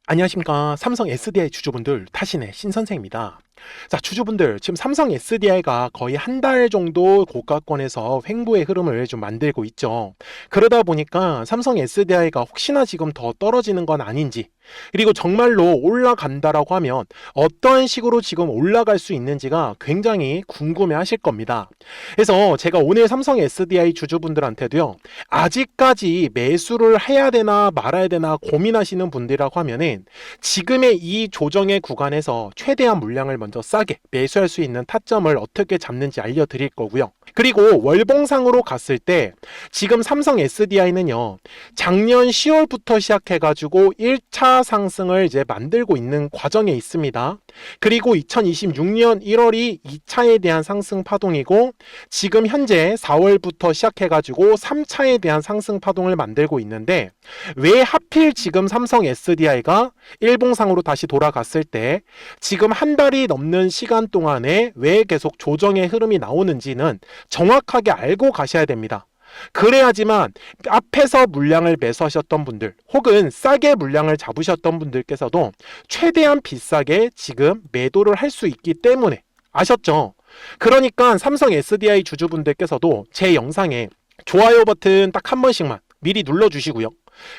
안녕하십니까. 삼성 SDI 주주분들 타신의 신선생입니다. 자, 주주분들, 지금 삼성 SDI가 거의 한 달 정도 고가권에서 횡보의 흐름을 좀 만들고 있죠. 그러다 보니까 삼성 SDI가 혹시나 지금 더 떨어지는 건 아닌지, 그리고 정말로 올라간다라고 하면 어떠한 식으로 지금 올라갈 수 있는지가 굉장히 궁금해 하실 겁니다. 그래서 제가 오늘 삼성 SDI 주주분들한테도요, 아직까지 매수를 해야 되나 말아야 되나 고민하시는 분들이라고 하면은 지금의 이 조정의 구간에서 최대한 물량을 먼저 싸게 매수할 수 있는 타점을 어떻게 잡는지 알려드릴 거고요. 그리고 월봉상으로 갔을 때 지금 삼성 SDI는요, 작년 10월부터 시작해가지고 1차 상승을 이제 만들고 있는 과정에 있습니다. 그리고 2026년 1월이 2차에 대한 상승 파동이고, 지금 현재 4월부터 시작해가지고 3차에 대한 상승 파동을 만들고 있는데, 왜 하필 지금 삼성 SDI가 일봉상으로 다시 돌아갔을 때 지금 한 달이 넘는 시간 동안에 왜 계속 조정의 흐름이 나오는지는 정확하게 알고 가셔야 됩니다. 그래야지만 앞에서 물량을 매수하셨던 분들 혹은 싸게 물량을 잡으셨던 분들께서도 최대한 비싸게 지금 매도를 할 수 있기 때문에, 아셨죠? 그러니까 삼성 SDI 주주분들께서도 제 영상에 좋아요 버튼 딱 한 번씩만 미리 눌러주시고요.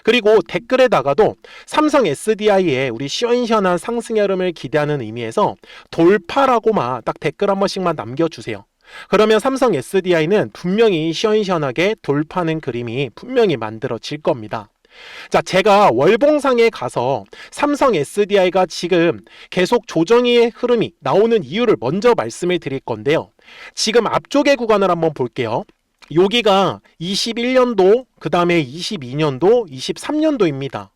그리고 댓글에다가도 삼성 SDI의 우리 시원시원한 상승 흐름을 기대하는 의미에서 돌파라고만 딱 댓글 한 번씩만 남겨주세요. 그러면 삼성 SDI는 분명히 시원시원하게 돌파하는 그림이 분명히 만들어질 겁니다. 자, 제가 월봉상에 가서 삼성 SDI가 지금 계속 조정의 흐름이 나오는 이유를 먼저 말씀을 드릴 건데요. 지금 앞쪽의 구간을 한번 볼게요. 여기가 21년도, 그 다음에 22년도, 23년도입니다.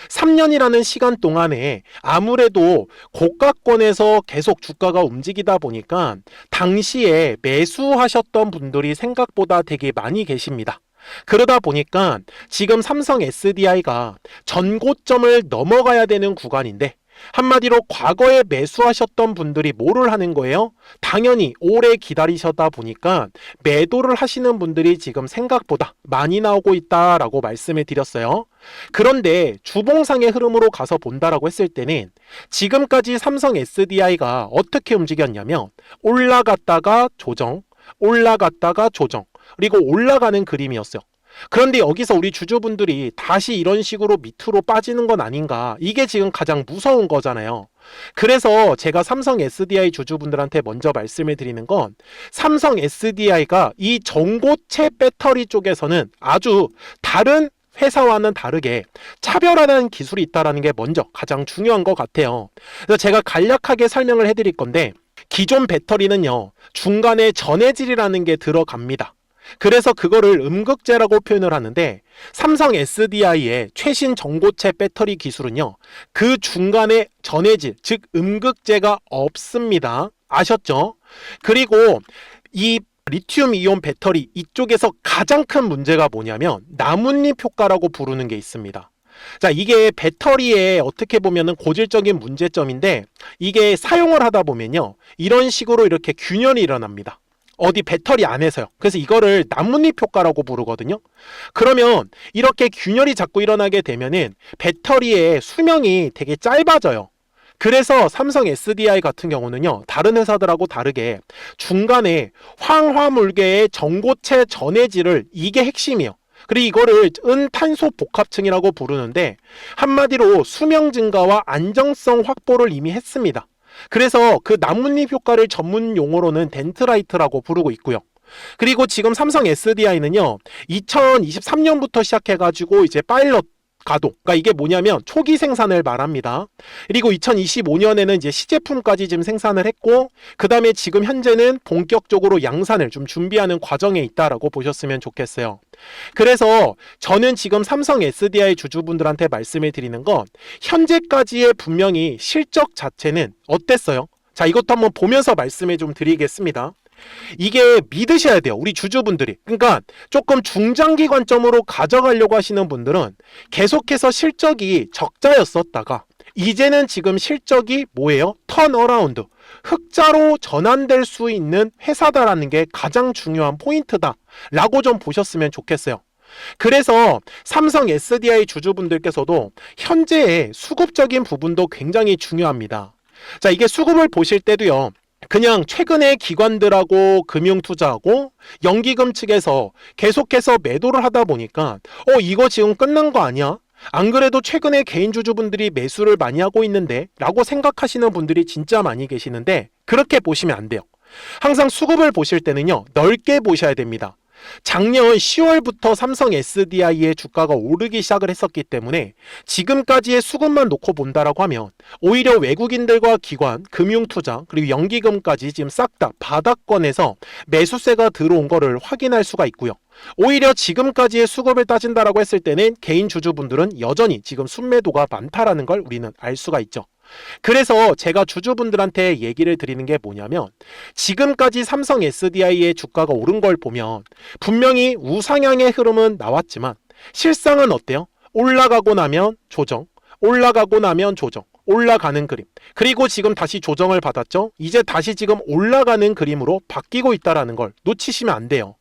3년이라는 시간 동안에 아무래도 고가권에서 계속 주가가 움직이다 보니까 당시에 매수하셨던 분들이 생각보다 되게 많이 계십니다. 그러다 보니까 지금 삼성 SDI가 전고점을 넘어가야 되는 구간인데, 한마디로 과거에 매수하셨던 분들이 뭐를 하는 거예요? 당연히 오래 기다리셨다 보니까 매도를 하시는 분들이 지금 생각보다 많이 나오고 있다라고 말씀을 드렸어요. 그런데 주봉상의 흐름으로 가서 본다라고 했을 때는 지금까지 삼성 SDI가 어떻게 움직였냐면 올라갔다가 조정, 올라갔다가 조정, 그리고 올라가는 그림이었어요. 그런데 여기서 우리 주주분들이 다시 이런 식으로 밑으로 빠지는 건 아닌가, 이게 지금 가장 무서운 거잖아요. 그래서 제가 삼성 SDI 주주분들한테 먼저 말씀을 드리는 건, 삼성 SDI가 이 전고체 배터리 쪽에서는 아주 다른 회사와는 다르게 차별화된 기술이 있다는 게 먼저 가장 중요한 것 같아요. 그래서 제가 간략하게 설명을 해드릴 건데, 기존 배터리는요, 중간에 전해질이라는 게 들어갑니다. 그래서 그거를 음극재라고 표현을 하는데, 삼성 SDI의 최신 전고체 배터리 기술은요, 그 중간에 전해질, 즉 음극재가 없습니다. 아셨죠? 그리고 이 리튬 이온 배터리 이쪽에서 가장 큰 문제가 뭐냐면 나뭇잎 효과라고 부르는 게 있습니다. 자, 이게 배터리의 어떻게 보면은 고질적인 문제점인데, 이게 사용을 하다 보면요, 이런 식으로 이렇게 균열이 일어납니다. 어디 배터리 안에서요. 그래서 이거를 나뭇잎 효과라고 부르거든요. 그러면 이렇게 균열이 자꾸 일어나게 되면은 배터리의 수명이 되게 짧아져요. 그래서 삼성 SDI 같은 경우는요, 다른 회사들하고 다르게 중간에 황화물계의 전고체 전해질을, 이게 핵심이에요. 그리고 이거를 은탄소 복합층이라고 부르는데, 한마디로 수명 증가와 안정성 확보를 이미 했습니다. 그래서 그 나뭇잎 효과를 전문 용어로는 덴트라이트라고 부르고 있고요. 그리고 지금 삼성 SDI는요, 2023년부터 시작해가지고 이제 파일럿 가동, 그러니까 이게 뭐냐면 초기 생산을 말합니다. 그리고 2025년에는 이제 시제품까지 지금 생산을 했고, 그 다음에 지금 현재는 본격적으로 양산을 좀 준비하는 과정에 있다라고 보셨으면 좋겠어요. 그래서 저는 지금 삼성 SDI 주주분들한테 말씀을 드리는 건, 현재까지의 분명히 실적 자체는 어땠어요? 자, 이것도 한번 보면서 말씀을 좀 드리겠습니다. 이게 믿으셔야 돼요, 우리 주주분들이. 그러니까 조금 중장기 관점으로 가져가려고 하시는 분들은 계속해서 실적이 적자였었다가 이제는 지금 실적이 뭐예요? 턴어라운드, 흑자로 전환될 수 있는 회사다라는 게 가장 중요한 포인트다 라고 좀 보셨으면 좋겠어요. 그래서 삼성 SDI 주주분들께서도 현재의 수급적인 부분도 굉장히 중요합니다. 자, 이게 수급을 보실 때도요. 그냥 최근에 기관들하고 금융투자하고 연기금 측에서 계속해서 매도를 하다 보니까 이거 지금 끝난 거 아니야? 안 그래도 최근에 개인 주주분들이 매수를 많이 하고 있는데 라고 생각하시는 분들이 진짜 많이 계시는데 그렇게 보시면 안 돼요. 항상 수급을 보실 때는요. 넓게 보셔야 됩니다. 작년 10월부터 삼성 SDI의 주가가 오르기 시작을 했었기 때문에 지금까지의 수급만 놓고 본다라고 하면 오히려 외국인들과 기관, 금융투자 그리고 연기금까지 지금 싹 다 바닥권에서 매수세가 들어온 거를 확인할 수가 있고요. 오히려 지금까지의 수급을 따진다라고 했을 때는 개인 주주분들은 여전히 지금 순매도가 많다라는 걸 우리는 알 수가 있죠. 그래서 제가 주주분들한테 얘기를 드리는 게 뭐냐면 지금까지 삼성 SDI의 주가가 오른 걸 보면 분명히 우상향의 흐름은 나왔지만 실상은 어때요? 올라가고 나면 조정, 올라가고 나면 조정, 올라가는 그림. 그리고 지금 다시 조정을 받았죠? 이제 다시 지금 올라가는 그림으로 바뀌고 있다는 걸 놓치시면 안 돼요.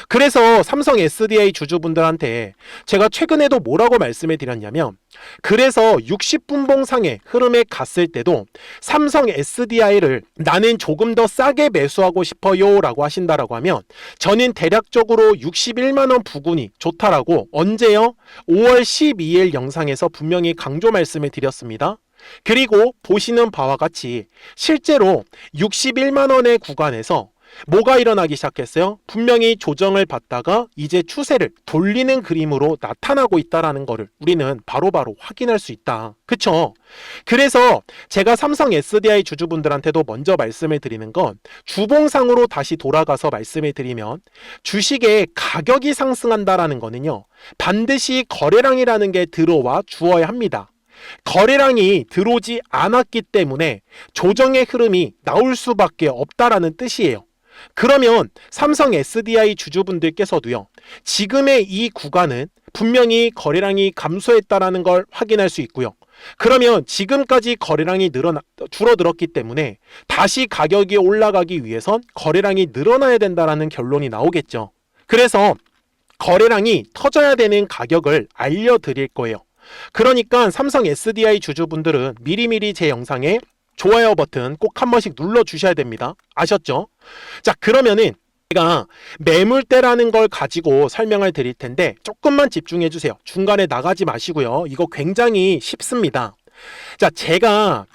그래서 삼성 SDI 주주분들한테 제가 최근에도 뭐라고 말씀을 드렸냐면 그래서 60분봉상의 흐름에 갔을 때도 삼성 SDI를 나는 조금 더 싸게 매수하고 싶어요 라고 하신다라고 하면 저는 대략적으로 61만원 부근이 좋다라고 언제요? 5월 12일 영상에서 분명히 강조 말씀을 드렸습니다. 그리고 보시는 바와 같이 실제로 61만원의 구간에서 뭐가 일어나기 시작했어요? 분명히 조정을 받다가 이제 추세를 돌리는 그림으로 나타나고 있다는 것을 우리는 바로바로 확인할 수 있다. 그쵸? 그래서 제가 삼성 SDI 주주분들한테도 먼저 말씀을 드리는 건 주봉상으로 다시 돌아가서 말씀을 드리면 주식의 가격이 상승한다라는 거는요. 반드시 거래량이라는 게 들어와 주어야 합니다. 거래량이 들어오지 않았기 때문에 조정의 흐름이 나올 수밖에 없다라는 뜻이에요. 그러면 삼성 SDI 주주분들께서도요. 지금의 이 구간은 분명히 거래량이 감소했다라는 걸 확인할 수 있고요. 그러면 지금까지 거래량이 줄어들었기 때문에 다시 가격이 올라가기 위해선 거래량이 늘어나야 된다라는 결론이 나오겠죠. 그래서 거래량이 터져야 되는 가격을 알려드릴 거예요. 그러니까 삼성 SDI 주주분들은 미리미리 제 영상에 좋아요 버튼 꼭 한 번씩 눌러 주셔야 됩니다. 아셨죠? 자, 그러면은 제가 매물대라는 걸 가지고 설명을 드릴 텐데 조금만 집중해 주세요. 중간에 나가지 마시고요. 이거 굉장히 쉽습니다. 자, 제가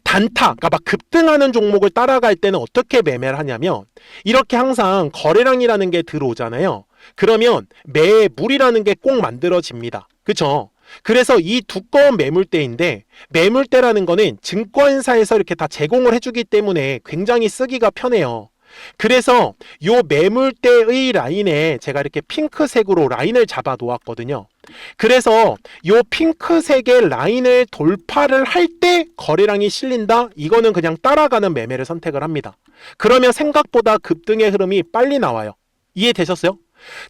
단타, 그러니까 막 급등하는 종목을 따라갈 때는 어떻게 매매를 하냐면 이렇게 항상 거래량이라는 게 들어오잖아요. 그러면 매물이라는 게 꼭 만들어집니다. 그쵸? 그래서 이 두꺼운 매물대인데 매물대라는 거는 증권사에서 이렇게 다 제공을 해주기 때문에 굉장히 쓰기가 편해요. 그래서 요 매물대의 라인에 제가 이렇게 핑크색으로 라인을 잡아 놓았거든요. 그래서 요 핑크색의 라인을 돌파를 할 때 거래량이 실린다? 이거는 그냥 따라가는 매매를 선택을 합니다. 그러면 생각보다 급등의 흐름이 빨리 나와요. 이해되셨어요?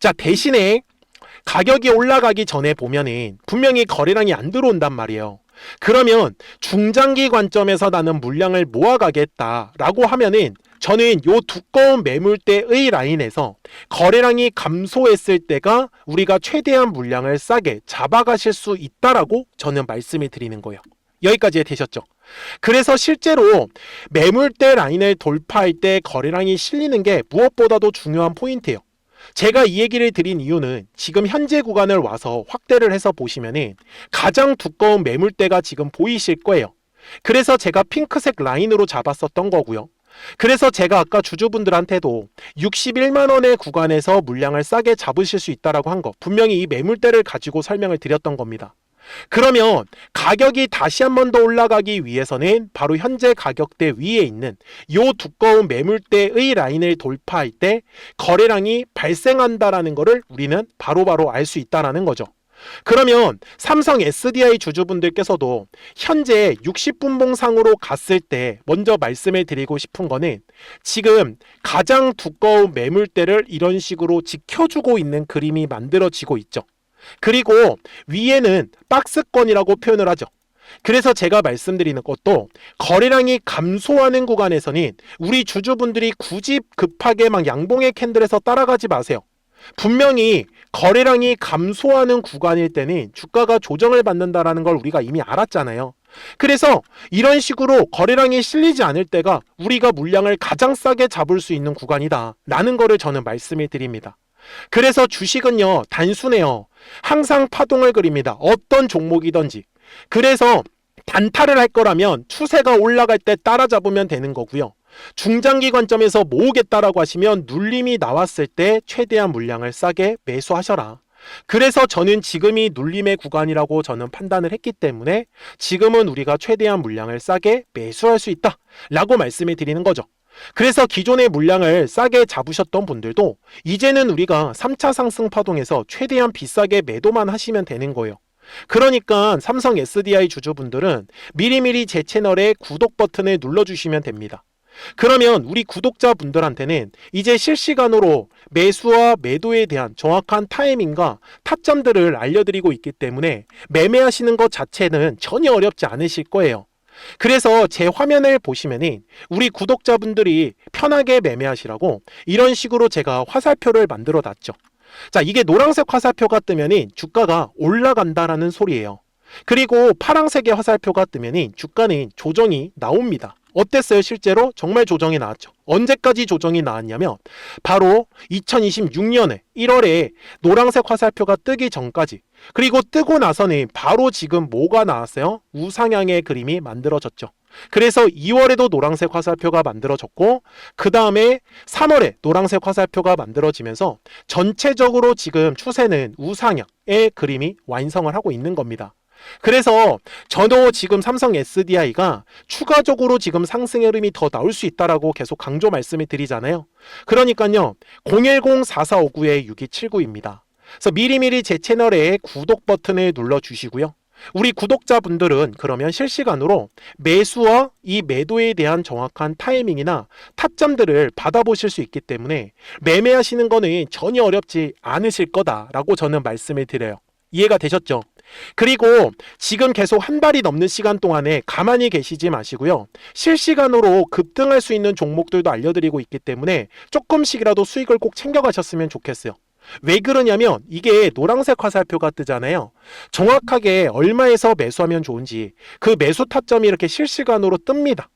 자, 대신에 가격이 올라가기 전에 보면은 분명히 거래량이 안 들어온단 말이에요. 그러면 중장기 관점에서 나는 물량을 모아가겠다라고 하면은 저는 요 두꺼운 매물대의 라인에서 거래량이 감소했을 때가 우리가 최대한 물량을 싸게 잡아가실 수 있다라고 저는 말씀을 드리는 거예요. 여기까지 되셨죠? 그래서 실제로 매물대 라인을 돌파할 때 거래량이 실리는 게 무엇보다도 중요한 포인트예요. 제가 이 얘기를 드린 이유는 지금 현재 구간을 와서 확대를 해서 보시면은 가장 두꺼운 매물대가 지금 보이실 거예요. 그래서 제가 핑크색 라인으로 잡았었던 거고요. 그래서 제가 아까 주주분들한테도 61만 원의 구간에서 물량을 싸게 잡으실 수 있다라고 한 거 분명히 이 매물대를 가지고 설명을 드렸던 겁니다. 그러면 가격이 다시 한 번 더 올라가기 위해서는 바로 현재 가격대 위에 있는 이 두꺼운 매물대의 라인을 돌파할 때 거래량이 발생한다라는 것을 우리는 바로바로 알 수 있다는 거죠. 그러면 삼성 SDI 주주분들께서도 현재 60분봉상으로 갔을 때 먼저 말씀을 드리고 싶은 거는 지금 가장 두꺼운 매물대를 이런 식으로 지켜주고 있는 그림이 만들어지고 있죠. 그리고 위에는 박스권이라고 표현을 하죠. 그래서 제가 말씀드리는 것도 거래량이 감소하는 구간에서는 우리 주주분들이 굳이 급하게 막 양봉의 캔들에서 따라가지 마세요. 분명히 거래량이 감소하는 구간일 때는 주가가 조정을 받는다라는 걸 우리가 이미 알았잖아요. 그래서 이런 식으로 거래량이 실리지 않을 때가 우리가 물량을 가장 싸게 잡을 수 있는 구간이다 라는 거를 저는 말씀을 드립니다. 그래서 주식은요, 단순해요. 항상 파동을 그립니다. 어떤 종목이든지. 그래서 단타를 할 거라면 추세가 올라갈 때 따라잡으면 되는 거고요. 중장기 관점에서 모으겠다라고 하시면 눌림이 나왔을 때 최대한 물량을 싸게 매수하셔라. 그래서 저는 지금이 눌림의 구간이라고 저는 판단을 했기 때문에 지금은 우리가 최대한 물량을 싸게 매수할 수 있다 라고 말씀을 드리는 거죠. 그래서 기존의 물량을 싸게 잡으셨던 분들도 이제는 우리가 3차 상승 파동에서 최대한 비싸게 매도만 하시면 되는 거예요. 그러니까 삼성 SDI 주주분들은 미리미리 제 채널에 구독 버튼을 눌러주시면 됩니다. 그러면 우리 구독자분들한테는 이제 실시간으로 매수와 매도에 대한 정확한 타이밍과 타점들을 알려드리고 있기 때문에 매매하시는 것 자체는 전혀 어렵지 않으실 거예요. 그래서 제 화면을 보시면은 우리 구독자분들이 편하게 매매하시라고 이런 식으로 제가 화살표를 만들어 놨죠. 자, 이게 노란색 화살표가 뜨면은 주가가 올라간다라는 소리예요. 그리고 파란색의 화살표가 뜨면은 주가는 조정이 나옵니다. 어땠어요? 실제로 정말 조정이 나왔죠. 언제까지 조정이 나왔냐면 바로 2026년에 1월에 노란색 화살표가 뜨기 전까지, 그리고 뜨고 나서는 바로 지금 뭐가 나왔어요? 우상향의 그림이 만들어졌죠. 그래서 2월에도 노란색 화살표가 만들어졌고 그 다음에 3월에 노란색 화살표가 만들어지면서 전체적으로 지금 추세는 우상향의 그림이 완성을 하고 있는 겁니다. 그래서 저도 지금 삼성 SDI가 추가적으로 지금 상승의 흐름이 더 나올 수 있다라고 계속 강조 말씀을 드리잖아요. 그러니까요, 010-4459-6279입니다. 그래서 미리미리 제 채널에 구독 버튼을 눌러주시고요. 우리 구독자분들은 그러면 실시간으로 매수와 이 매도에 대한 정확한 타이밍이나 타점들을 받아보실 수 있기 때문에 매매하시는 거는 전혀 어렵지 않으실 거다라고 저는 말씀을 드려요. 이해가 되셨죠? 그리고 지금 계속 한 달이 넘는 시간 동안에 가만히 계시지 마시고요. 실시간으로 급등할 수 있는 종목들도 알려드리고 있기 때문에 조금씩이라도 수익을 꼭 챙겨가셨으면 좋겠어요. 왜 그러냐면 이게 노란색 화살표가 뜨잖아요. 정확하게 얼마에서 매수하면 좋은지 그 매수 타점이 이렇게 실시간으로 뜹니다.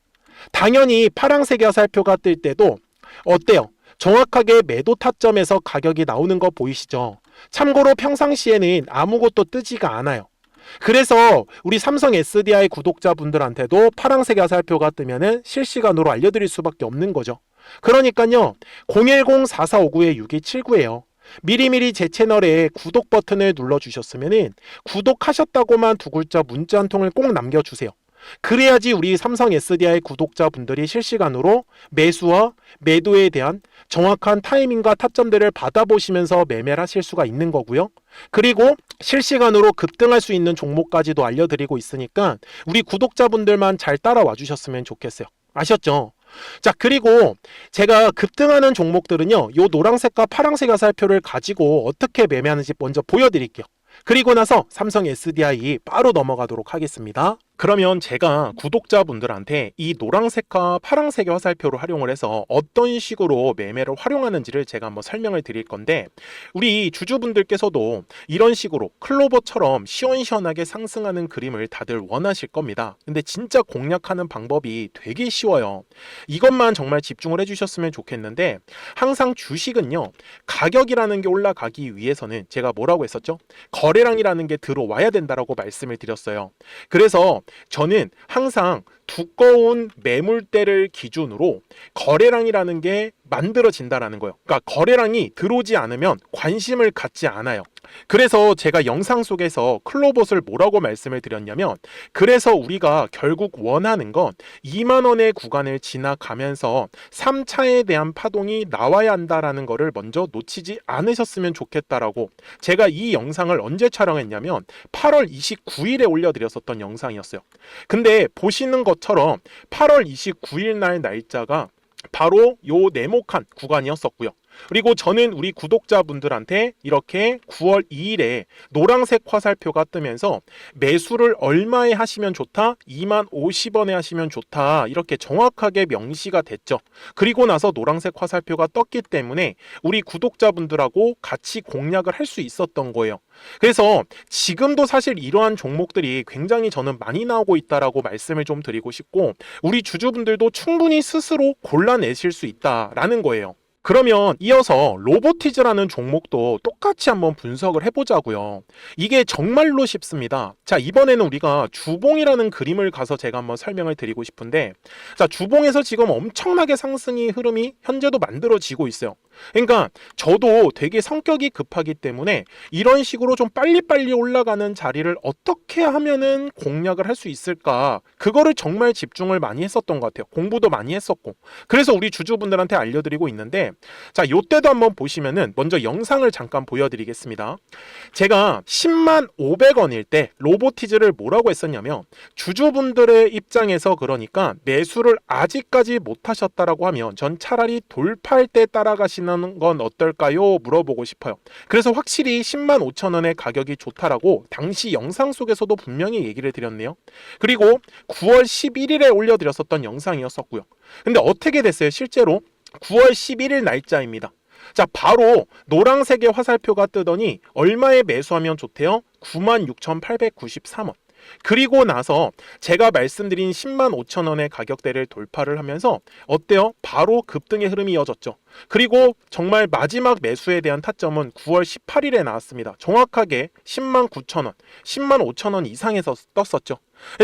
당연히 파란색 화살표가 뜰 때도 어때요? 정확하게 매도 타점에서 가격이 나오는 거 보이시죠? 참고로 평상시에는 아무것도 뜨지가 않아요. 그래서 우리 삼성 SDI 구독자분들한테도 파란색 화살표가 뜨면은 실시간으로 알려드릴 수밖에 없는 거죠. 그러니까요, 010-4459-6279예요. 미리미리 제 채널에 구독 버튼을 눌러주셨으면 구독하셨다고만 두 글자 문자 한 통을 꼭 남겨주세요. 그래야지 우리 삼성 SDI 구독자분들이 실시간으로 매수와 매도에 대한 정확한 타이밍과 타점들을 받아보시면서 매매를 하실 수가 있는 거고요. 그리고 실시간으로 급등할 수 있는 종목까지도 알려드리고 있으니까 우리 구독자분들만 잘 따라와 주셨으면 좋겠어요. 아셨죠? 자, 그리고 제가 급등하는 종목들은요, 요 노란색과 파란색 화살표를 가지고 어떻게 매매하는지 먼저 보여드릴게요. 그리고 나서 삼성 SDI 바로 넘어가도록 하겠습니다. 그러면 제가 구독자분들한테 이 노란색과 파란색의 화살표를 활용을 해서 어떤 식으로 매매를 활용하는지를 제가 한번 설명을 드릴 건데, 우리 주주분들께서도 이런 식으로 클로버처럼 시원시원하게 상승하는 그림을 다들 원하실 겁니다. 근데 진짜 공략하는 방법이 되게 쉬워요. 이것만 정말 집중을 해주셨으면 좋겠는데, 항상 주식은요, 가격이라는 게 올라가기 위해서는 제가 뭐라고 했었죠? 거래량이라는 게 들어와야 된다라고 말씀을 드렸어요. 그래서 저는 항상 두꺼운 매물대를 기준으로 거래량이라는 게 만들어진다라는 거예요. 그러니까 거래량이 들어오지 않으면 관심을 갖지 않아요. 그래서 제가 영상 속에서 클로봇을 뭐라고 말씀을 드렸냐면, 그래서 우리가 결국 원하는 건 2만 원의 구간을 지나가면서 3차에 대한 파동이 나와야 한다라는 거를 먼저 놓치지 않으셨으면 좋겠다라고 제가 이 영상을 언제 촬영했냐면 8월 29일에 올려드렸었던 영상이었어요. 근데 보시는 것처럼 8월 29일 날 날짜가 바로 요 네모칸 구간이었었고요. 그리고 저는 우리 구독자분들한테 이렇게 9월 2일에 노란색 화살표가 뜨면서 매수를 얼마에 하시면 좋다? 2만 50원에 하시면 좋다. 이렇게 정확하게 명시가 됐죠. 그리고 나서 노란색 화살표가 떴기 때문에 우리 구독자분들하고 같이 공략을 할 수 있었던 거예요. 그래서 지금도 사실 이러한 종목들이 굉장히 저는 많이 나오고 있다라고 말씀을 좀 드리고 싶고, 우리 주주분들도 충분히 스스로 골라내실 수 있다라는 거예요. 그러면 이어서 로보티즈라는 종목도 똑같이 한번 분석을 해보자고요. 이게 정말로 쉽습니다. 자, 이번에는 우리가 주봉이라는 그림을 가서 제가 한번 설명을 드리고 싶은데, 자, 주봉에서 지금 엄청나게 상승의 흐름이 현재도 만들어지고 있어요. 그러니까 저도 되게 성격이 급하기 때문에 이런 식으로 좀 빨리빨리 올라가는 자리를 어떻게 하면은 공략을 할 수 있을까, 그거를 정말 집중을 많이 했었던 것 같아요. 공부도 많이 했었고. 그래서 우리 주주분들한테 알려드리고 있는데, 자, 요때도 한번 보시면은 먼저 영상을 잠깐 보여드리겠습니다. 제가 10만 500원일 때 로보티즈를 뭐라고 했었냐면, 주주분들의 입장에서 그러니까 매수를 아직까지 못 하셨다라고 하면 전 차라리 돌파할 때 따라가시는 건 어떨까요? 물어보고 싶어요. 그래서 확실히 10만 5천 원의 가격이 좋다라고 당시 영상 속에서도 분명히 얘기를 드렸네요. 그리고 9월 11일에 올려드렸었던 영상이었었고요. 근데 어떻게 됐어요? 실제로 9월 11일 날짜입니다. 자, 바로 노란색의 화살표가 뜨더니 얼마에 매수하면 좋대요? 96,893원. 그리고 나서 제가 말씀드린 10만 5천 원의 가격대를 돌파를 하면서 어때요? 바로 급등의 흐름이 이어졌죠. 그리고 정말 마지막 매수에 대한 타점은 9월 18일에 나왔습니다. 정확하게 10만 9천 원, 10만 5천 원 이상에서 떴었죠.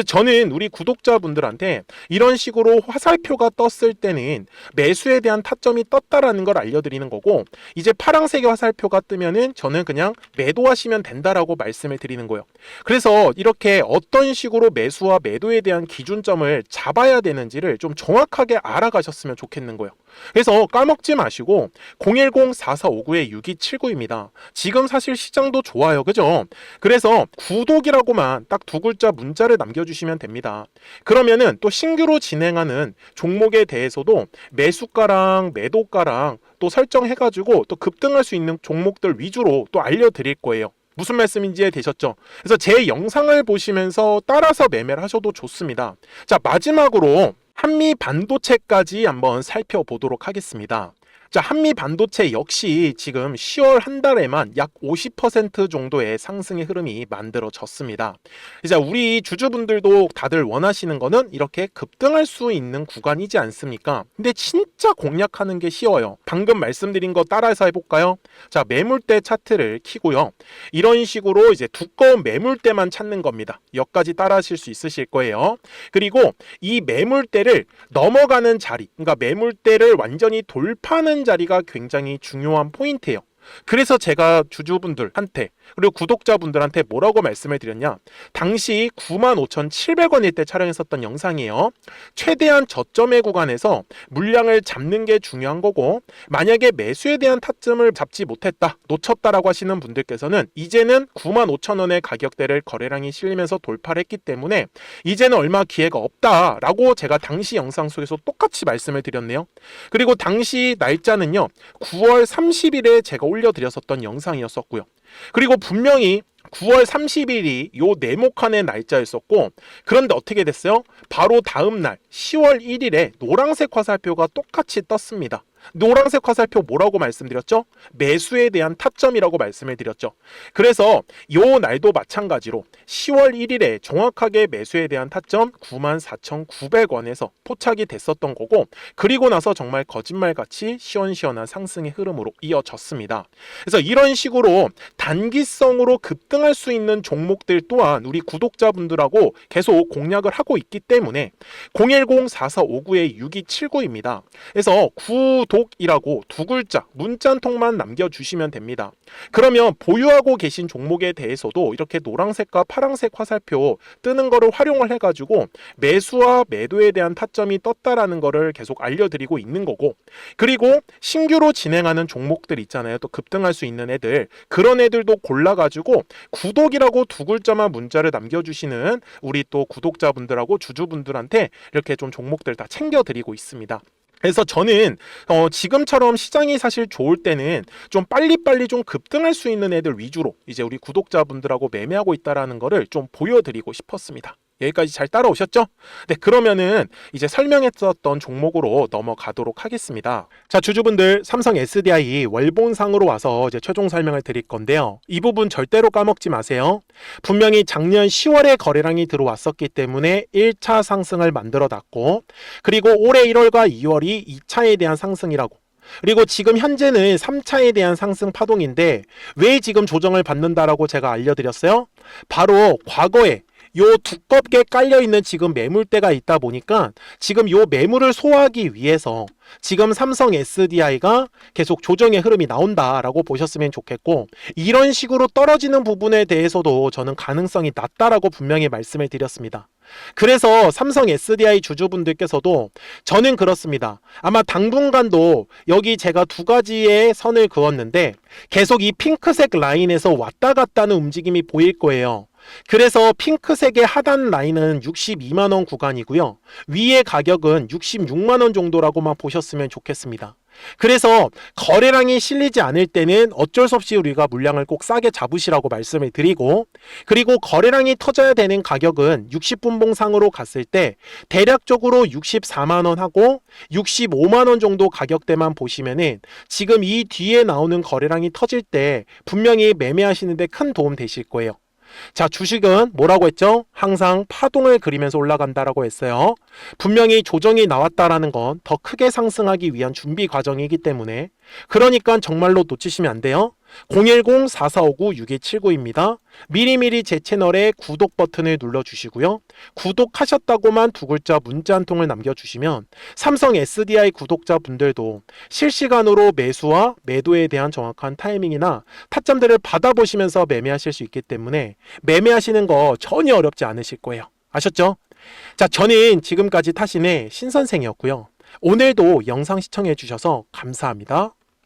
저는 우리 구독자분들한테 이런 식으로 화살표가 떴을 때는 매수에 대한 타점이 떴다라는 걸 알려드리는 거고, 이제 파란색의 화살표가 뜨면은 저는 그냥 매도하시면 된다라고 말씀을 드리는 거예요. 그래서 이렇게 어떤 식으로 매수와 매도에 대한 기준점을 잡아야 되는지를 좀 정확하게 알아가셨으면 좋겠는 거예요. 그래서 까먹지 마시고 010-4459-6279입니다. 지금 사실 시장도 좋아요. 그죠? 그래서 구독이라고만 딱 두 글자 문자를 남겨주시면 됩니다. 그러면은 또 신규로 진행하는 종목에 대해서도 매수가랑 매도가랑 또 설정해가지고 또 급등할 수 있는 종목들 위주로 또 알려드릴 거예요. 무슨 말씀인지 이해되셨죠? 그래서 제 영상을 보시면서 따라서 매매를 하셔도 좋습니다. 자, 마지막으로 한미 반도체까지 한번 살펴보도록 하겠습니다. 자, 한미 반도체 역시 지금 10월 한 달에만 약 50% 정도의 상승의 흐름이 만들어졌습니다. 이제 우리 주주분들도 다들 원하시는 거는 이렇게 급등할 수 있는 구간이지 않습니까? 근데 진짜 공략하는 게 쉬워요. 방금 말씀드린 거 따라해서 해볼까요? 자, 매물대 차트를 키고요. 이런 식으로 이제 두꺼운 매물대만 찾는 겁니다. 여기까지 따라하실 수 있으실 거예요. 그리고 이 매물대를 넘어가는 자리, 그러니까 매물대를 완전히 돌파하는 자리가 굉장히 중요한 포인트예요. 그래서 제가 주주분들한테 그리고 구독자분들한테 뭐라고 말씀을 드렸냐, 당시 95,700원일 때 촬영했었던 영상이에요. 최대한 저점의 구간에서 물량을 잡는 게 중요한 거고, 만약에 매수에 대한 타점을 잡지 못했다, 놓쳤다라고 하시는 분들께서는 이제는 95,000원의 가격대를 거래량이 실리면서 돌파를 했기 때문에 이제는 얼마 기회가 없다라고 제가 당시 영상 속에서 똑같이 말씀을 드렸네요. 그리고 당시 날짜는요, 9월 30일에 제가 올려드렸었던 영상이었었고요. 그리고 분명히 9월 30일이 요 네모칸의 날짜였었고, 그런데 어떻게 됐어요? 바로 다음 날 10월 1일에 노란색 화살표가 똑같이 떴습니다. 노란색 화살표 뭐라고 말씀드렸죠? 매수에 대한 타점이라고 말씀을 드렸죠. 그래서 요 날도 마찬가지로 10월 1일에 정확하게 매수에 대한 타점 94,900원에서 포착이 됐었던 거고, 그리고 나서 정말 거짓말같이 시원시원한 상승의 흐름으로 이어졌습니다. 그래서 이런 식으로 단기성으로 급등할 수 있는 종목들 또한 우리 구독자분들하고 계속 공략을 하고 있기 때문에 010-4459-6279입니다. 그래서 구독이라고 두 글자 문자 한 통만 남겨주시면 됩니다. 그러면 보유하고 계신 종목에 대해서도 이렇게 노란색과 파란색 화살표 뜨는 거를 활용을 해가지고 매수와 매도에 대한 타점이 떴다라는 거를 계속 알려드리고 있는 거고, 그리고 신규로 진행하는 종목들 있잖아요. 또 급등할 수 있는 애들, 그런 애들도 골라가지고 구독이라고 두 글자만 문자를 남겨주시는 우리 또 구독자분들하고 주주분들한테 이렇게 좀 종목들 다 챙겨드리고 있습니다. 그래서 저는 지금처럼 시장이 사실 좋을 때는 좀 빨리빨리 좀 급등할 수 있는 애들 위주로 이제 우리 구독자분들하고 매매하고 있다라는 거를 좀 보여드리고 싶었습니다. 여기까지 잘 따라오셨죠? 네, 그러면은 이제 설명했었던 종목으로 넘어가도록 하겠습니다. 자, 주주분들, 삼성 SDI 월봉상으로 와서 이제 최종 설명을 드릴 건데요. 이 부분 절대로 까먹지 마세요. 분명히 작년 10월에 거래량이 들어왔었기 때문에 1차 상승을 만들어 놨고, 그리고 올해 1월과 2월이 2차에 대한 상승이라고. 그리고 지금 현재는 3차에 대한 상승 파동인데 왜 지금 조정을 받는다라고 제가 알려드렸어요? 바로 과거에 요 두껍게 깔려있는 지금 매물대가 있다 보니까 지금 요 매물을 소화하기 위해서 지금 삼성 SDI가 계속 조정의 흐름이 나온다라고 보셨으면 좋겠고, 이런 식으로 떨어지는 부분에 대해서도 저는 가능성이 낮다라고 분명히 말씀을 드렸습니다. 그래서 삼성 SDI 주주분들께서도 저는 그렇습니다. 아마 당분간도 여기 제가 두 가지의 선을 그었는데 계속 이 핑크색 라인에서 왔다 갔다 하는 움직임이 보일 거예요. 그래서 핑크색의 하단 라인은 62만원 구간이고요. 위의 가격은 66만원 정도라고만 보셨으면 좋겠습니다. 그래서 거래량이 실리지 않을 때는 어쩔 수 없이 우리가 물량을 꼭 싸게 잡으시라고 말씀을 드리고, 그리고 거래량이 터져야 되는 가격은 60분봉상으로 갔을 때 대략적으로 64만원 하고 65만원 정도 가격대만 보시면은 지금 이 뒤에 나오는 거래량이 터질 때 분명히 매매하시는데 큰 도움 되실 거예요. 자, 주식은 뭐라고 했죠? 항상 파동을 그리면서 올라간다라고 했어요. 분명히 조정이 나왔다라는 건 더 크게 상승하기 위한 준비 과정이기 때문에, 그러니까 정말로 놓치시면 안 돼요. 010-4459-6279입니다. 미리미리 제 채널에 구독 버튼을 눌러주시고요. 구독하셨다고만 두 글자 문자 한 통을 남겨주시면 삼성 SDI 구독자분들도 실시간으로 매수와 매도에 대한 정확한 타이밍이나 타점들을 받아보시면서 매매하실 수 있기 때문에 매매하시는 거 전혀 어렵지 않으실 거예요. 아셨죠? 자, 저는 지금까지 타신의 신선생이었고요. 오늘도 영상 시청해 주셔서 감사합니다.